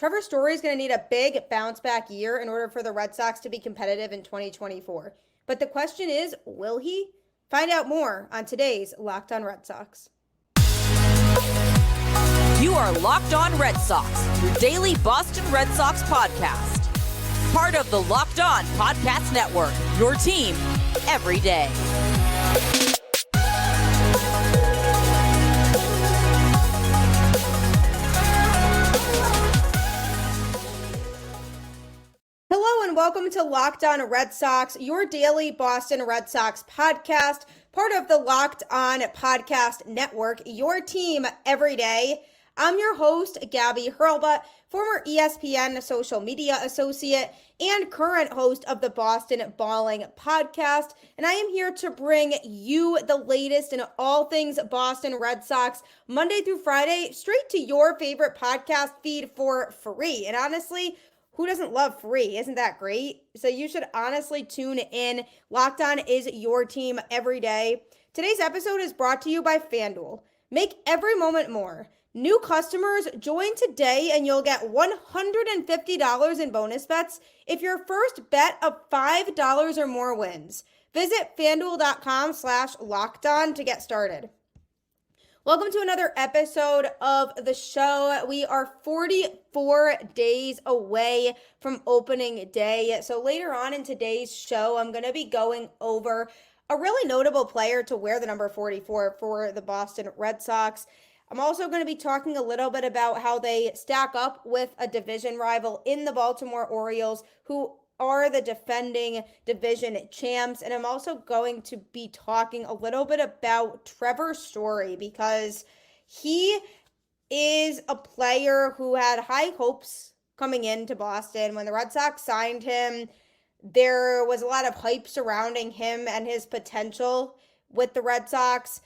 Trevor Story is going to need a big bounce back year in order for the Red Sox to be competitive in 2024. But the question is, will he? Find out more on today's Locked On Red Sox. You are Locked On Red Sox, your daily Boston Red Sox podcast. Part of the Locked On Podcast Network, your team every day. Hello and welcome to Locked On Red Sox, your daily Boston Red Sox podcast, part of the Locked On Podcast Network, your team every day. I'm your host, Gabby, former ESPN social media associate and current host of the Boston Balling podcast, and I am here to bring you the latest in all things Boston Red Sox, Monday through Friday, straight to your favorite podcast feed for free. And honestly, who doesn't love free? Isn't that great? So you should honestly tune in. Locked On is your team every day. Today's episode is brought to you by FanDuel. Make every moment more. New customers, join today and you'll get $150 in bonus bets if your first bet of $5 or more wins. Visit FanDuel.com/lockedon to get started. Welcome to another episode of the show. We are 44 days away from opening day. So later on in today's show, I'm going to be going over a really notable player to wear the number 44 for the Boston Red Sox. I'm also going to be talking a little bit about how they stack up with a division rival in the Baltimore Orioles, who are the defending division champs. And I'm also going to be talking a little bit about Trevor Story because he is a player who had high hopes coming into Boston. When the Red Sox signed him, there was a lot of hype surrounding him and his potential with the Red Sox.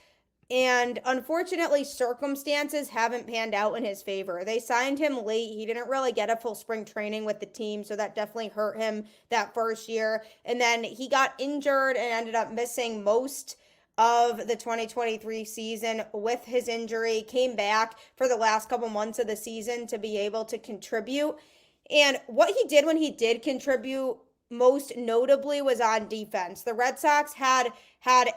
And unfortunately, circumstances haven't panned out in his favor. They signed him late. He didn't really get a full spring training with the team, so that definitely hurt him that first year. And then he got injured and ended up missing most of the 2023 season with his injury, came back for the last couple months of the season to be able to contribute. And what he did when he did contribute most notably was on defense. The Red Sox had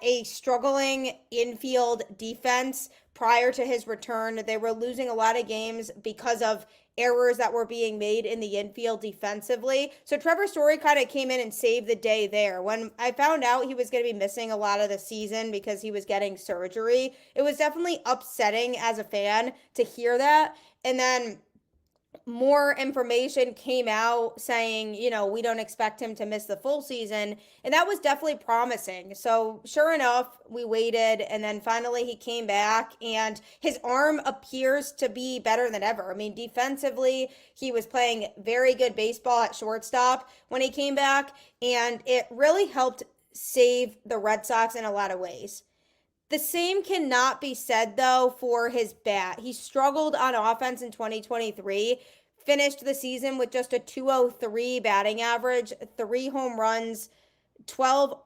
a struggling infield defense prior to his return. They were losing a lot of games because of errors that were being made in the infield defensively. So Trevor Story kind of came in and saved the day there. When I found out he was going to be missing a lot of the season because he was getting surgery, it was definitely upsetting as a fan to hear that. And then more information came out saying, we don't expect him to miss the full season. And that was definitely promising. So sure enough, we waited. And then finally he came back and his arm appears to be better than ever. I mean, defensively, he was playing very good baseball at shortstop when he came back. And it really helped save the Red Sox in a lot of ways. The same cannot be said, though, for his bat. He struggled on offense in 2023, finished the season with just a .203 batting average, 3 home runs, 12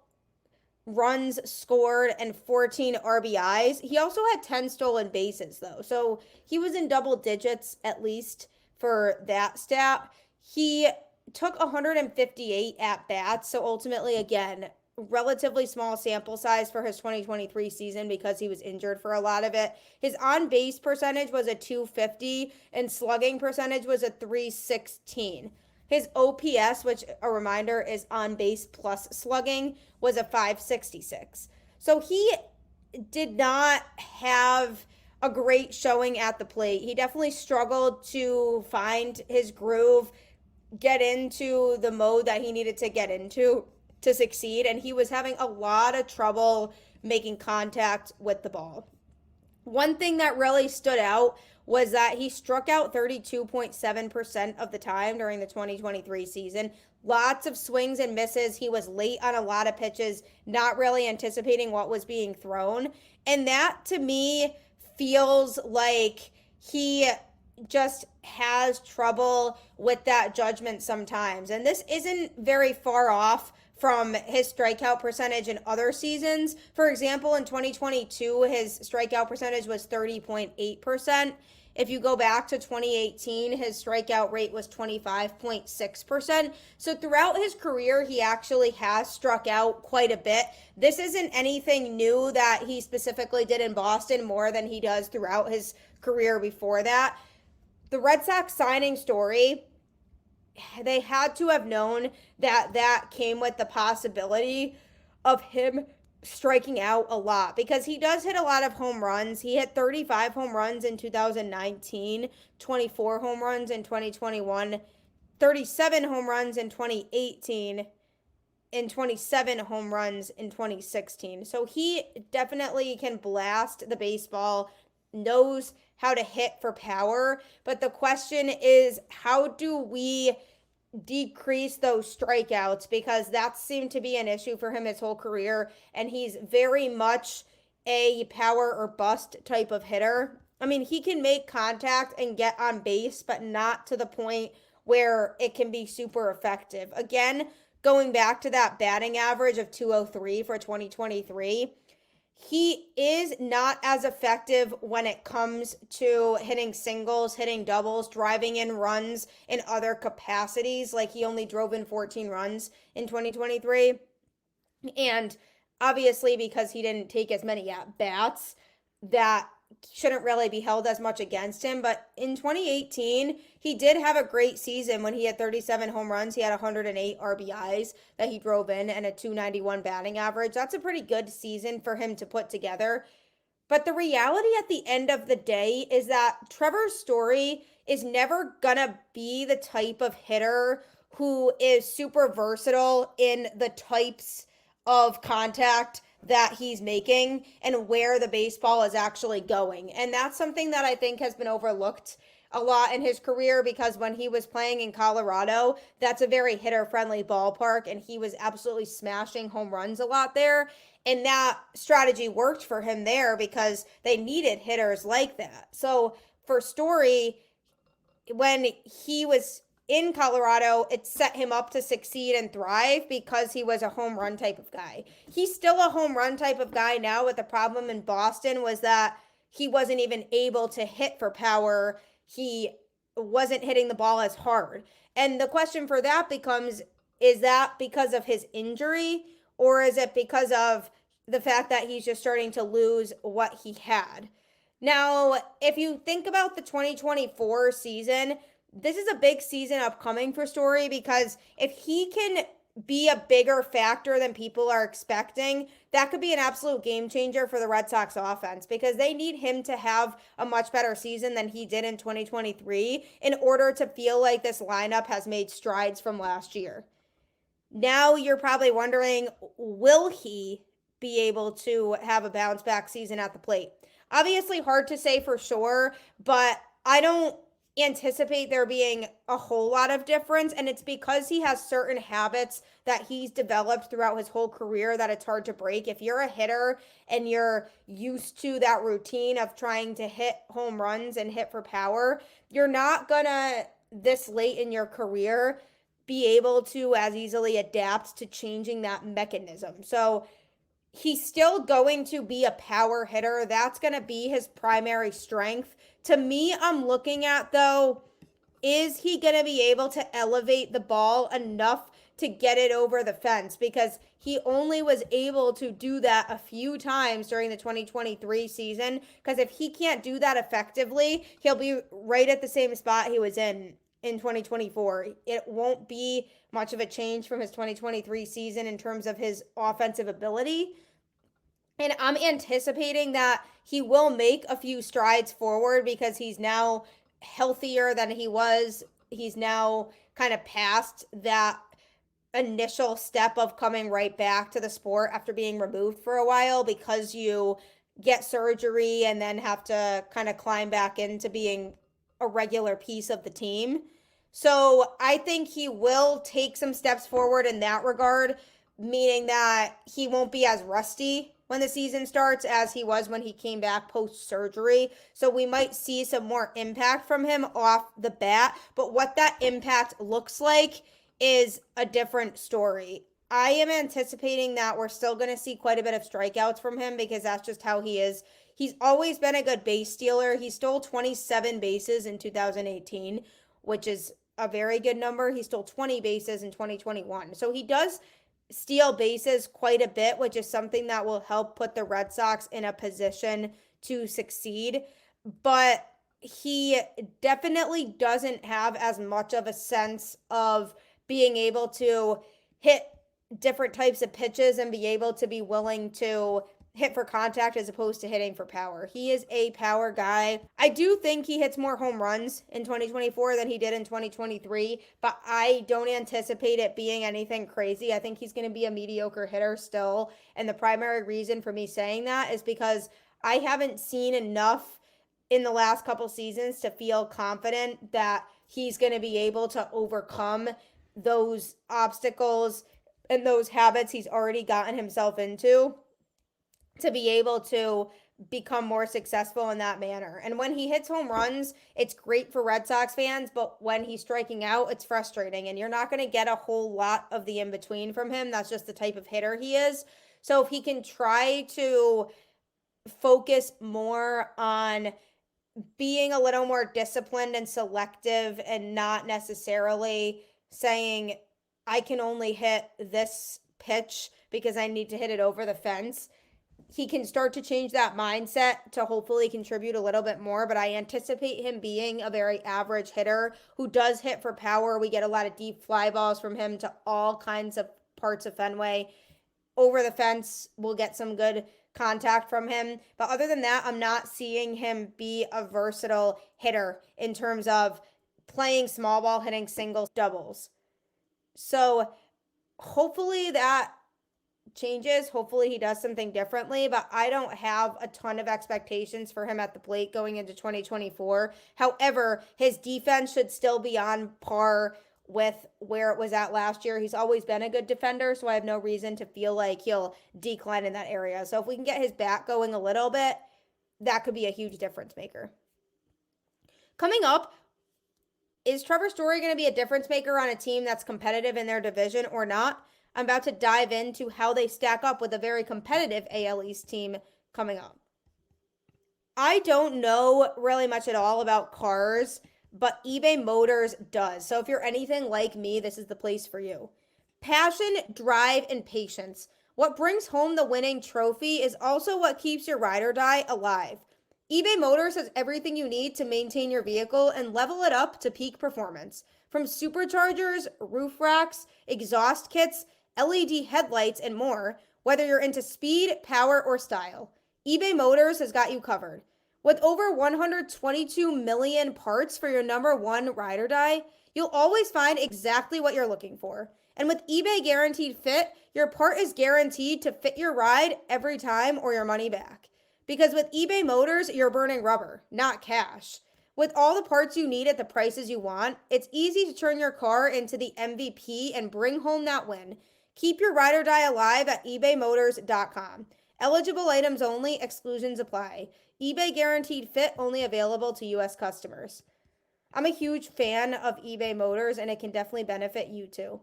runs scored, and 14 RBIs. He also had 10 stolen bases, though, so he was in double digits at least for that stat. He took 158 at-bats, so ultimately, again, relatively small sample size for his 2023 season because he was injured for a lot of it. His on-base percentage was a .250 and slugging percentage was a .316. His OPS, which a reminder is on-base plus slugging, was a .566. So he did not have a great showing at the plate. He definitely struggled to find his groove, get into the mode that he needed to get into to succeed, and he was having a lot of trouble making contact with the ball. One thing that really stood out was that he struck out 32.7% of the time during the 2023 season. Lots of swings and misses. He was late on a lot of pitches, not really anticipating what was being thrown. And that, to me, feels like he just has trouble with that judgment sometimes. And this isn't very far off from his strikeout percentage in other seasons. For example, in 2022, his strikeout percentage was 30.8%. If you go back to 2018, his strikeout rate was 25.6%. So throughout his career, he actually has struck out quite a bit. This isn't anything new that he specifically did in Boston more than he does throughout his career before that. The Red Sox signing Story, they had to have known that that came with the possibility of him striking out a lot, because he does hit a lot of home runs. He hit 35 home runs in 2019, 24 home runs in 2021, 37 home runs in 2018, and 27 home runs in 2016. So he definitely can blast the baseball, knows how to hit for power. But the question is, how do we decrease those strikeouts? Because that seemed to be an issue for him his whole career, and he's very much a power or bust type of hitter. I mean, he can make contact and get on base, but not to the point where it can be super effective. Again, going back to that batting average of 203 for 2023, he is not as effective when it comes to hitting singles, hitting doubles, driving in runs in other capacities. Like, he only drove in 14 runs in 2023. And obviously, because he didn't take as many at bats, that shouldn't really be held as much against him. But in 2018, he did have a great season when he had 37 home runs. He had 108 RBIs that he drove in and a 291 batting average. That's a pretty good season for him to put together. But the reality at the end of the day is that Trevor Story is never gonna be the type of hitter who is super versatile in the types of contact that he's making and where the baseball is actually going. And that's something that I think has been overlooked a lot in his career, because when he was playing in Colorado, that's a very hitter-friendly ballpark, and he was absolutely smashing home runs a lot there. And that strategy worked for him there because they needed hitters like that. So for Story, when he was in Colorado, it set him up to succeed and thrive because he was a home run type of guy. He's still a home run type of guy now, but the problem in Boston was that he wasn't even able to hit for power. He wasn't hitting the ball as hard. And the question for that becomes, is that because of his injury, or is it because of the fact that he's just starting to lose what he had? Now, if you think about the 2024 season, this is a big season upcoming for Story, because if he can be a bigger factor than people are expecting, that could be an absolute game changer for the Red Sox offense, because they need him to have a much better season than he did in 2023 in order to feel like this lineup has made strides from last year. Now you're probably wondering, will he be able to have a bounce back season at the plate? Obviously hard to say for sure, but I don't anticipate there being a whole lot of difference, and it's because he has certain habits that he's developed throughout his whole career that it's hard to break. If you're a hitter and you're used to that routine of trying to hit home runs and hit for power, you're not gonna, this late in your career, be able to as easily adapt to changing that mechanism. So he's still going to be a power hitter. That's going to be his primary strength. To me, I'm looking at, though, is he going to be able to elevate the ball enough to get it over the fence? Because he only was able to do that a few times during the 2023 season. Because if he can't do that effectively, he'll be right at the same spot he was in 2024. It won't be much of a change from his 2023 season in terms of his offensive ability. And I'm anticipating that he will make a few strides forward because he's now healthier than he was. He's now kind of past that initial step of coming right back to the sport after being removed for a while, because you get surgery and then have to kind of climb back into being a regular piece of the team. So I think he will take some steps forward in that regard, meaning that he won't be as rusty when the season starts as he was when he came back post-surgery. So we might see some more impact from him off the bat, but what that impact looks like is a different story. I am anticipating that we're still going to see quite a bit of strikeouts from him because that's just how he is. He's always been a good base stealer. He stole 27 bases in 2018, which is a very good number. He stole 20 bases in 2021. So he does steal bases quite a bit, which is something that will help put the Red Sox in a position to succeed. But he definitely doesn't have as much of a sense of being able to hit different types of pitches and be able to be willing to hit for contact as opposed to hitting for power. He is a power guy. I do think he hits more home runs in 2024 than he did in 2023, but I don't anticipate it being anything crazy. I think he's going to be a mediocre hitter still. And the primary reason for me saying that is because I haven't seen enough in the last couple seasons to feel confident that he's going to be able to overcome those obstacles and those habits he's already gotten himself into to be able to become more successful in that manner. And when he hits home runs, it's great for Red Sox fans, but when he's striking out, it's frustrating. And you're not going to get a whole lot of the in-between from him. That's just the type of hitter he is. So if he can try to focus more on being a little more disciplined and selective and not necessarily saying, I can only hit this pitch because I need to hit it over the fence, he can start to change that mindset to hopefully contribute a little bit more. But I anticipate him being a very average hitter who does hit for power. We get a lot of deep fly balls from him to all kinds of parts of Fenway. Over the fence, we'll get some good contact from him. But other than that, I'm not seeing him be a versatile hitter in terms of playing small ball, hitting singles, doubles. So hopefully that changes. Hopefully he does something differently, but I don't have a ton of expectations for him at the plate going into 2024. However, his defense should still be on par with where it was at last year. He's always been a good defender, so I have no reason to feel like he'll decline in that area. So if we can get his bat going a little bit, that could be a huge difference maker. Coming up, is Trevor Story going to be a difference maker on a team that's competitive in their division or not? I'm about to dive into how they stack up with a very competitive AL East team coming up. I don't know really much at all about cars, but eBay Motors does. So if you're anything like me, this is the place for you. Passion, drive, and patience. What brings home the winning trophy is also what keeps your ride or die alive. eBay Motors has everything you need to maintain your vehicle and level it up to peak performance. From superchargers, roof racks, exhaust kits, LED headlights, and more, whether you're into speed, power, or style, eBay Motors has got you covered. With over 122 million parts for your number one ride or die, you'll always find exactly what you're looking for. And with eBay Guaranteed Fit, your part is guaranteed to fit your ride every time or your money back. Because with eBay Motors, you're burning rubber, not cash. With all the parts you need at the prices you want, it's easy to turn your car into the MVP and bring home that win. Keep your ride or die alive at ebaymotors.com. Eligible items only, exclusions apply. eBay Guaranteed Fit only available to U.S. customers. I'm a huge fan of eBay Motors, and it can definitely benefit you too.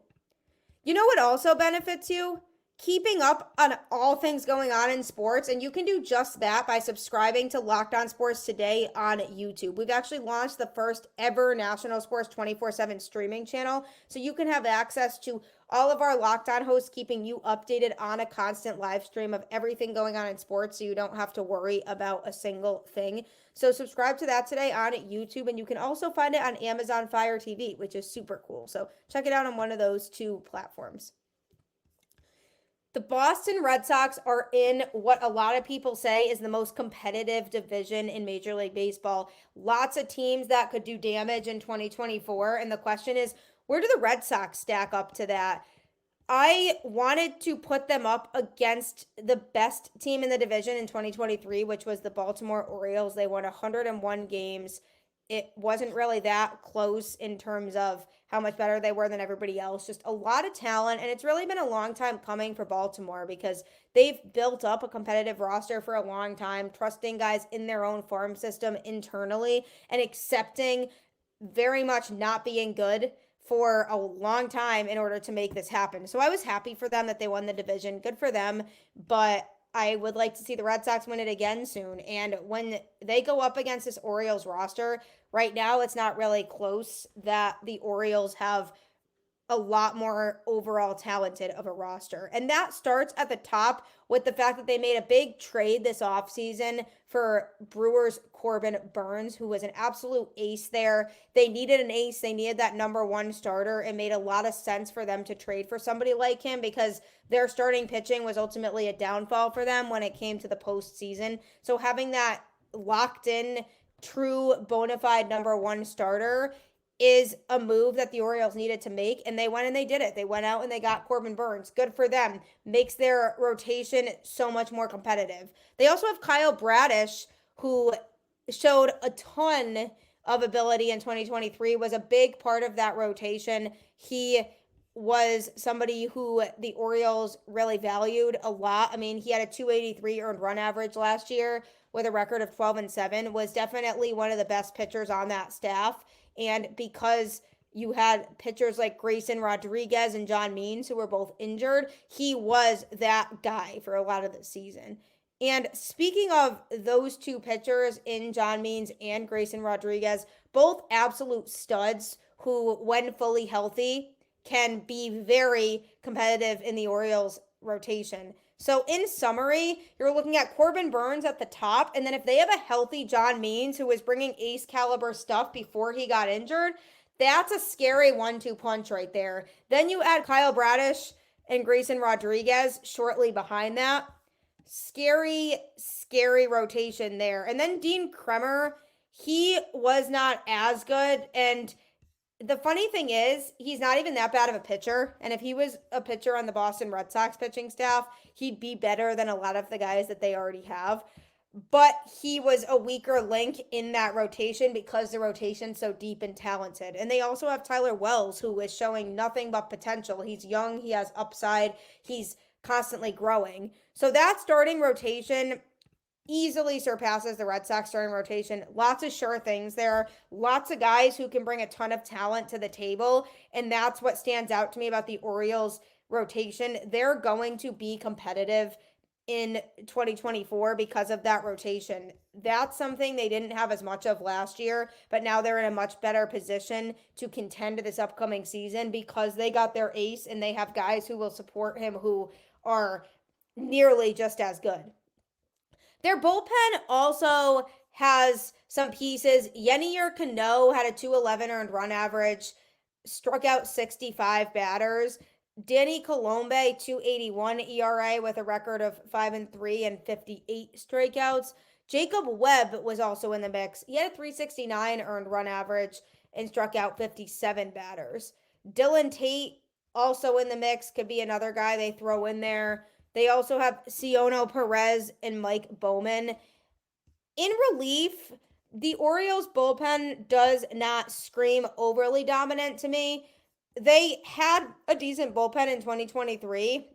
You know what also benefits you? Keeping up on all things going on in sports, and you can do just that by subscribing to Locked On Sports Today on YouTube. We've actually launched the first ever National Sports 24/7 streaming channel, so you can have access to all of our Locked On hosts, keeping you updated on a constant live stream of everything going on in sports, so you don't have to worry about a single thing. So subscribe to that today on YouTube, and you can also find it on Amazon Fire TV, which is super cool. So check it out on one of those two platforms. The Boston Red Sox are in what a lot of people say is the most competitive division in Major League Baseball. Lots of teams that could do damage in 2024. And the question is, where do the Red Sox stack up to that? I wanted to put them up against the best team in the division in 2023, which was the Baltimore Orioles. They won 101 games. It wasn't really that close in terms of how much better they were than everybody else. Just a lot of talent, and it's really been a long time coming for Baltimore because they've built up a competitive roster for a long time, trusting guys in their own farm system internally and accepting very much not being good for a long time in order to make this happen. So I was happy for them that they won the division. Good for them, but I would like to see the Red Sox win it again soon. And when they go up against this Orioles roster, right now it's not really close that the Orioles have a lot more overall talented of a roster. And that starts at the top with the fact that they made a big trade this offseason for Brewers Corbin Burnes, who was an absolute ace there. They needed an ace. They needed that number one starter. It made a lot of sense for them to trade for somebody like him because their starting pitching was ultimately a downfall for them when it came to the postseason. So having that locked in, true bona fide number one starter is a move that the Orioles needed to make, and they went and they did it. They went out and they got Corbin Burnes. Good for them. Makes their rotation so much more competitive. They also have Kyle Bradish, who showed a ton of ability in 2023, was a big part of that rotation. He was somebody who the Orioles really valued a lot. I mean, he had a 283 earned run average last year with a record of 12-7, was definitely one of the best pitchers on that staff. And because you had pitchers like Grayson Rodriguez and John Means, who were both injured, he was that guy for a lot of the season. And speaking of those two pitchers in John Means and Grayson Rodriguez, both absolute studs who, when fully healthy, can be very competitive in the Orioles rotation. So in summary, you're looking at Corbin Burnes at the top, and then if they have a healthy John Means who was bringing ace caliber stuff before he got injured, that's a scary 1-2 punch right there. Then you add Kyle Bradish and Grayson Rodriguez shortly behind that. Scary, scary rotation there. And then Dean Kremer, he was not as good, and the funny thing is, he's not even that bad of a pitcher. And if he was a pitcher on the Boston Red Sox pitching staff, he'd be better than a lot of the guys that they already have. But he was a weaker link in that rotation because the rotation's so deep and talented. And they also have Tyler Wells, who is showing nothing but potential. He's young, he has upside, he's constantly growing. So that starting rotation easily surpasses the Red Sox starting rotation. Lots of sure things there. Lots of guys who can bring a ton of talent to the table. And that's what stands out to me about the Orioles rotation. They're going to be competitive in 2024 because of that rotation. That's something they didn't have as much of last year, but now they're in a much better position to contend this upcoming season because they got their ace and they have guys who will support him who are nearly just as good. Their bullpen also has some pieces. Yenier Cano had a 211 earned run average, struck out 65 batters. Danny Colombe, 281 ERA with a record of 5-3 and 58 strikeouts. Jacob Webb was also in the mix. He had a 369 earned run average and struck out 57 batters. Dylan Tate, also in the mix, could be another guy they throw in there. They also have Ciono Perez and Mike Bowman. In relief, the Orioles bullpen does not scream overly dominant to me. They had a decent bullpen in 2023,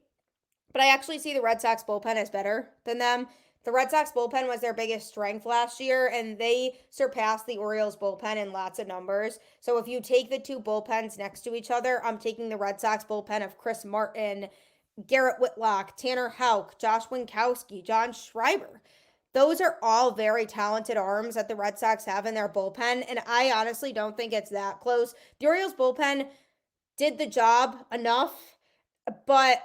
but I actually see the Red Sox bullpen as better than them. The Red Sox bullpen was their biggest strength last year, and they surpassed the Orioles bullpen in lots of numbers. So if you take the two bullpens next to each other, I'm taking the Red Sox bullpen of Chris Martin, Garrett Whitlock, Tanner Houck, Josh Winkowski, John Schreiber. Those are all very talented arms that the Red Sox have in their bullpen, and I honestly don't think it's that close. The Orioles bullpen did the job enough, but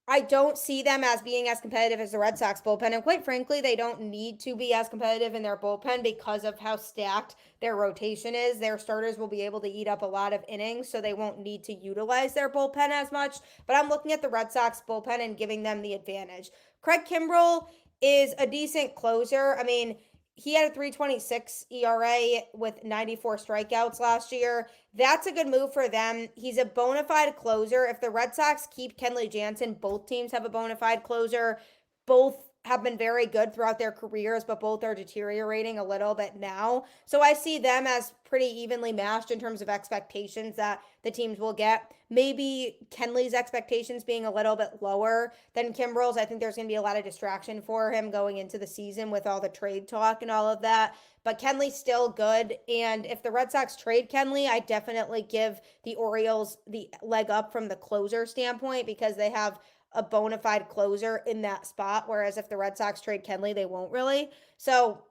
I don't see them as being as competitive as the Red Sox bullpen. And quite frankly, they don't need to be as competitive in their bullpen because of how stacked their rotation is. Their starters will be able to eat up a lot of innings, so they won't need to utilize their bullpen as much. But I'm looking at the Red Sox bullpen and giving them the advantage. Craig Kimbrell is a decent closer. I mean, he had a 3.26 ERA with 94 strikeouts last year. That's a good move for them. He's a bona fide closer. If the Red Sox keep Kenley Jansen, both teams have a bona fide closer. Both have been very good throughout their careers, but both are deteriorating a little bit now. So I see them as pretty evenly matched in terms of expectations that the teams will get. Maybe Kenley's expectations being a little bit lower than Kimbrell's. I think there's going to be a lot of distraction for him going into the season with all the trade talk and all of that. But Kenley's still good. And if the Red Sox trade Kenley, I definitely give the Orioles the leg up from the closer standpoint because they have a bona fide closer in that spot, whereas if the Red Sox trade Kenley, they won't really. So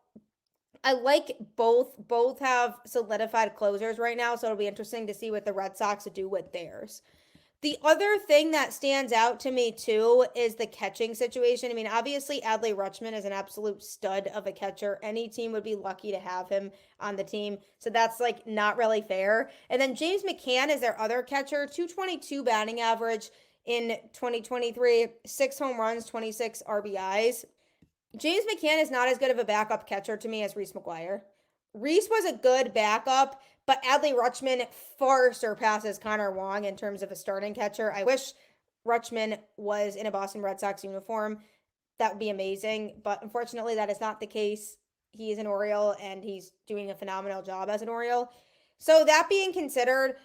I like both. Both have solidified closers right now, so it'll be interesting to see what the Red Sox do with theirs. The other thing that stands out to me too is the catching situation. I mean, obviously Adley Rutschman is an absolute stud of a catcher. Any team would be lucky to have him on the team. So that's like not really fair. And then James McCann is their other catcher, 222 batting average in 2023, 6 home runs, 26 RBIs. James McCann is not as good of a backup catcher to me as Reese McGuire. Reese was a good backup, but Adley Rutschman far surpasses Connor Wong in terms of a starting catcher. I wish Rutschman was in a Boston Red Sox uniform. That would be amazing, but unfortunately that is not the case. He is an Oriole and he's doing a phenomenal job as an Oriole. So that being considered,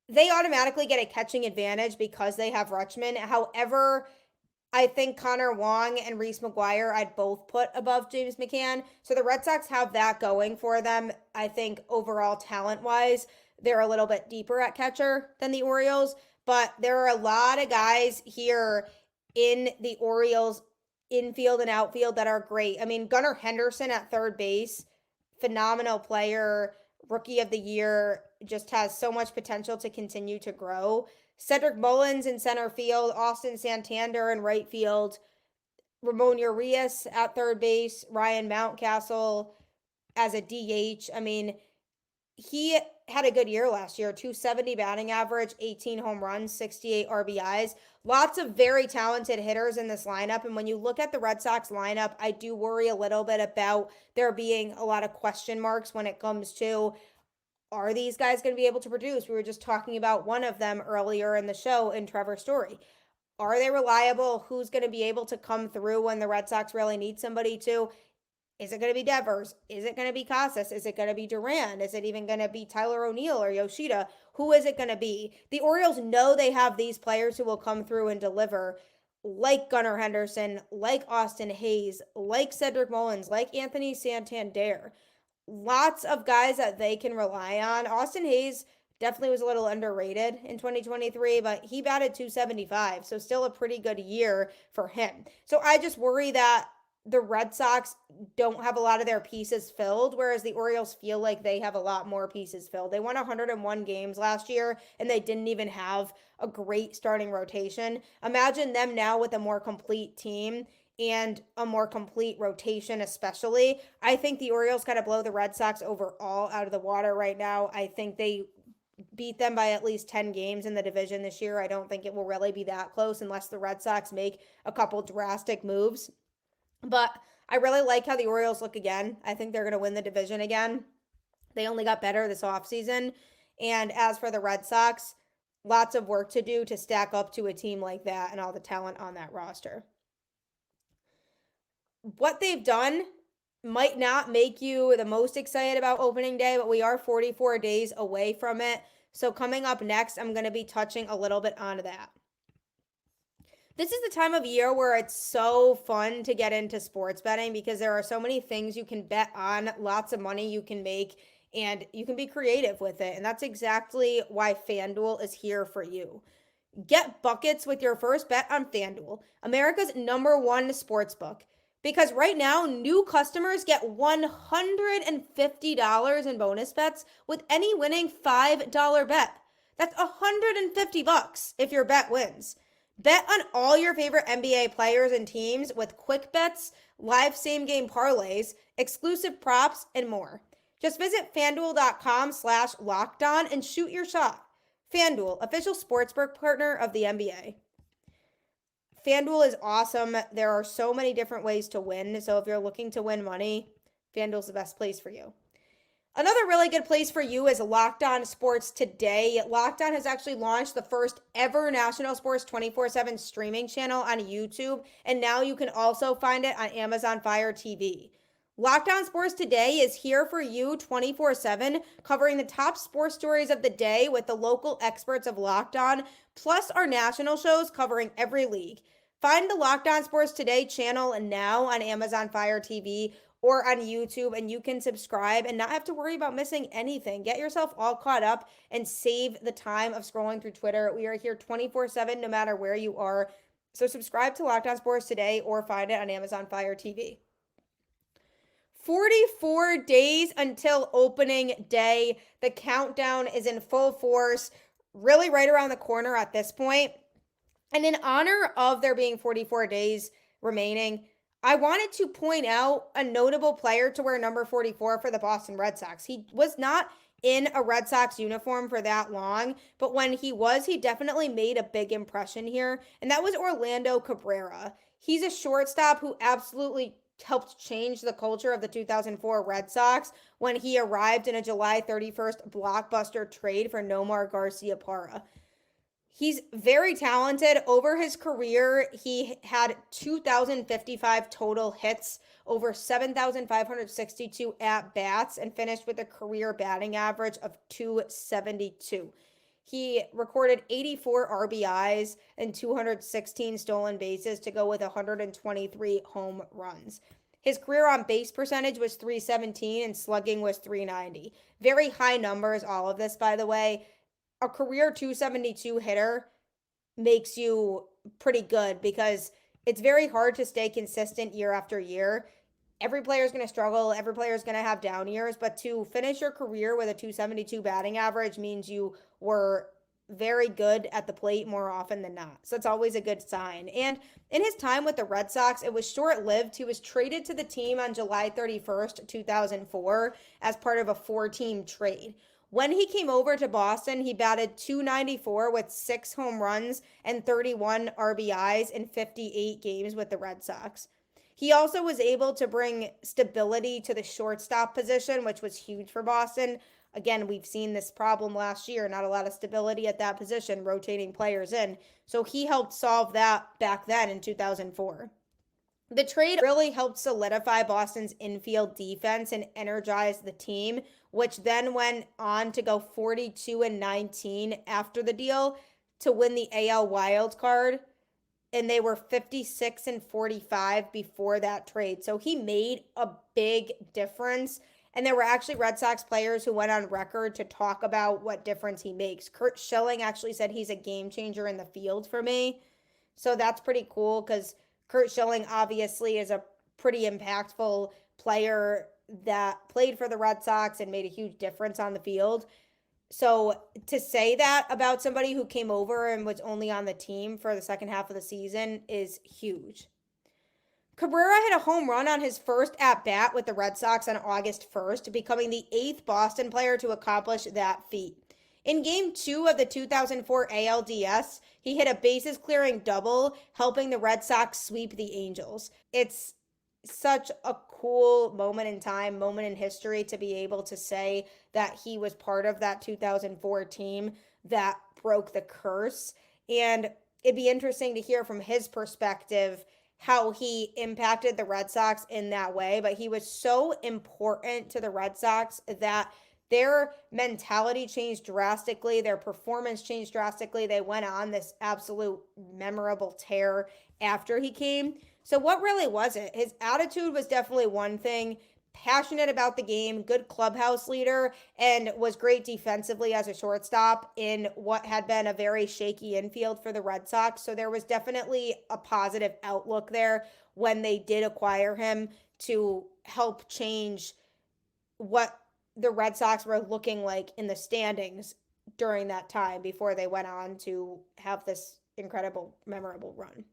they automatically get a catching advantage because they have Rutschman. However, I think Connor Wong and Reese McGuire I'd both put above James McCann. So the Red Sox have that going for them. I think overall talent-wise, they're a little bit deeper at catcher than the Orioles. But there are a lot of guys here in the Orioles infield and outfield that are great. I mean, Gunnar Henderson at third base, phenomenal player, rookie of the year, just has so much potential to continue to grow. Cedric Mullins in center field, Austin Santander in right field, Ramon Urias at third base, Ryan Mountcastle as a DH. I mean, he had a good year last year, 270 batting average, 18 home runs, 68 RBIs. Lots of very talented hitters in this lineup. And when you look at the Red Sox lineup, I do worry a little bit about there being a lot of question marks when it comes to, are these guys going to be able to produce? We were just talking about one of them earlier in the show in Trevor Story. Are they reliable? Who's going to be able to come through when the Red Sox really need somebody to? Is it going to be Devers? Is it going to be Casas? Is it going to be Duran? Is it even going to be Tyler O'Neill or Yoshida? Who is it going to be? The Orioles know they have these players who will come through and deliver, like Gunnar Henderson, like Austin Hayes, like Cedric Mullins, like Anthony Santander. Lots of guys that they can rely on. Austin Hayes definitely was a little underrated in 2023, but he batted 275, so still a pretty good year for him. So I just worry that the Red Sox don't have a lot of their pieces filled, whereas the Orioles feel like they have a lot more pieces filled. They won 101 games last year, and they didn't even have a great starting rotation. Imagine them now with a more complete team and a more complete rotation, especially. I think the Orioles got to blow the Red Sox overall out of the water right now. I think they beat them by at least 10 games in the division this year. I don't think it will really be that close unless the Red Sox make a couple drastic moves. But I really like how the Orioles look again. I think they're going to win the division again. They only got better this offseason. And as for the Red Sox, lots of work to do to stack up to a team like that and all the talent on that roster. What they've done might not make you the most excited about opening day, but we are 44 days away from it. So coming up next, I'm going to be touching a little bit onto that. This is the time of year where it's so fun to get into sports betting because there are so many things you can bet on, lots of money you can make, and you can be creative with it. And that's exactly why FanDuel is here for you. Get buckets with your first bet on FanDuel, America's #1 sports book. Because right now, new customers get $150 in bonus bets with any winning $5 bet. That's $150 if your bet wins. Bet on all your favorite NBA players and teams with quick bets, live same-game parlays, exclusive props, and more. Just visit FanDuel.com/lockedon and shoot your shot. FanDuel, official sportsbook partner of the NBA. FanDuel is awesome. There are so many different ways to win. So if you're looking to win money, FanDuel's the best place for you. Another really good place for you is Locked On Sports Today. Locked On has actually launched the first ever national sports 24/7 streaming channel on YouTube. And now you can also find it on Amazon Fire TV. Locked On Sports Today is here for you 24/7, covering the top sports stories of the day with the local experts of Locked On, plus our national shows covering every league. Find the Locked On Sports Today channel now on Amazon Fire TV or on YouTube, and you can subscribe and not have to worry about missing anything. Get yourself all caught up and save the time of scrolling through Twitter. We are here 24/7, no matter where you are. So subscribe to Locked On Sports today or find it on Amazon Fire TV. 44 days until opening day. The countdown is in full force, really right around the corner at this point. And in honor of there being 44 days remaining, I wanted to point out a notable player to wear number 44 for the Boston Red Sox. He was not in a Red Sox uniform for that long, but when he was, he definitely made a big impression here, and that was Orlando Cabrera. He's a shortstop who absolutely helped change the culture of the 2004 Red Sox when he arrived in a July 31st blockbuster trade for Nomar Garciaparra. He's very talented. Over his career, he had 2,055 total hits, over 7,562 at-bats, and finished with a career batting average of 272. He recorded 84 RBIs and 216 stolen bases to go with 123 home runs. His career on base percentage was 317 and slugging was 390. Very high numbers, all of this, by the way. A career 272 hitter makes you pretty good because it's very hard to stay consistent year after year. Every player is going to struggle. Every player is going to have down years, but to finish your career with a 272 batting average means you were very good at the plate more often than not. So it's always a good sign. And in his time with the Red Sox, it was short-lived. He was traded to the team on July 31st, 2004 as part of a 4-team trade. When he came over to Boston, he batted .294 with 6 home runs and 31 RBIs in 58 games with the Red Sox. He also was able to bring stability to the shortstop position, which was huge for Boston. Again, we've seen this problem last year, not a lot of stability at that position, rotating players in. So he helped solve that back then in 2004. The trade really helped solidify Boston's infield defense and energize the team, which then went on to go 42-19 after the deal to win the AL wild card. And they were 56-45 before that trade. So he made a big difference. And there were actually Red Sox players who went on record to talk about what difference he makes. Curt Schilling actually said he's a game changer in the field for me. So that's pretty cool because Curt Schilling obviously is a pretty impactful player that played for the Red Sox and made a huge difference on the field. So to say that about somebody who came over and was only on the team for the second half of the season is huge. Cabrera hit a home run on his first at-bat with the Red Sox on August 1st, becoming the 8th Boston player to accomplish that feat. In Game 2 of the 2004 ALDS, he hit a bases-clearing double, helping the Red Sox sweep the Angels. It's such a cool moment in time, moment in history to be able to say that he was part of that 2004 team that broke the curse. And it'd be interesting to hear from his perspective how he impacted the Red Sox in that way. But he was so important to the Red Sox that their mentality changed drastically. Their performance changed drastically. They went on this absolute memorable tear after he came. So what really was it? His attitude was definitely one thing. Passionate about the game, good clubhouse leader, and was great defensively as a shortstop in what had been a very shaky infield for the Red Sox. So there was definitely a positive outlook there when they did acquire him to help change what the Red Sox were looking like in the standings during that time before they went on to have this incredible, memorable run.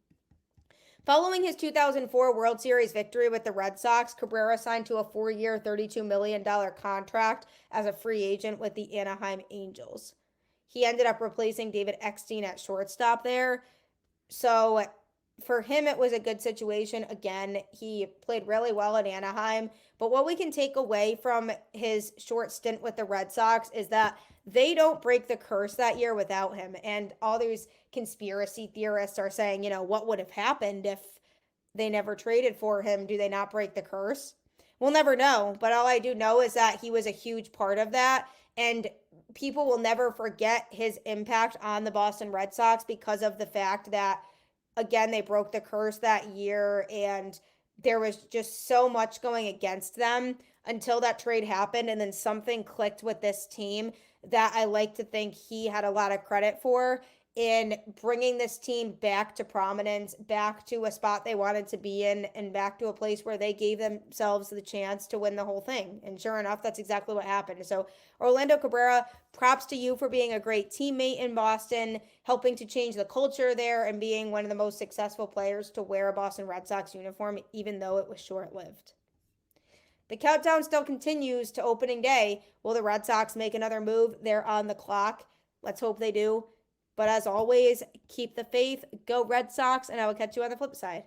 Following his 2004 World Series victory with the Red Sox, Cabrera signed to a 4-year, $32 million contract as a free agent with the Anaheim Angels. He ended up replacing David Eckstein at shortstop there. So for him, it was a good situation. Again, he played really well in Anaheim. But what we can take away from his short stint with the Red Sox is that they don't break the curse that year without him. And all these conspiracy theorists are saying, what would have happened if they never traded for him? Do they not break the curse? We'll never know. But all I do know is that he was a huge part of that. And people will never forget his impact on the Boston Red Sox because of the fact that, again, they broke the curse that year and there was just so much going against them until that trade happened. And then something clicked with this team that I like to think he had a lot of credit for. in bringing this team back to prominence, back to a spot they wanted to be in, and back to a place where they gave themselves the chance to win the whole thing. And sure enough, that's exactly what happened. So Orlando Cabrera, props to you for being a great teammate in Boston, helping to change the culture there, and being one of the most successful players to wear a Boston Red Sox uniform, even though it was short-lived. The countdown still continues to opening day. Will the Red Sox make another move? They're on the clock. Let's hope they do. But as always, keep the faith, go Red Sox, and I will catch you on the flip side.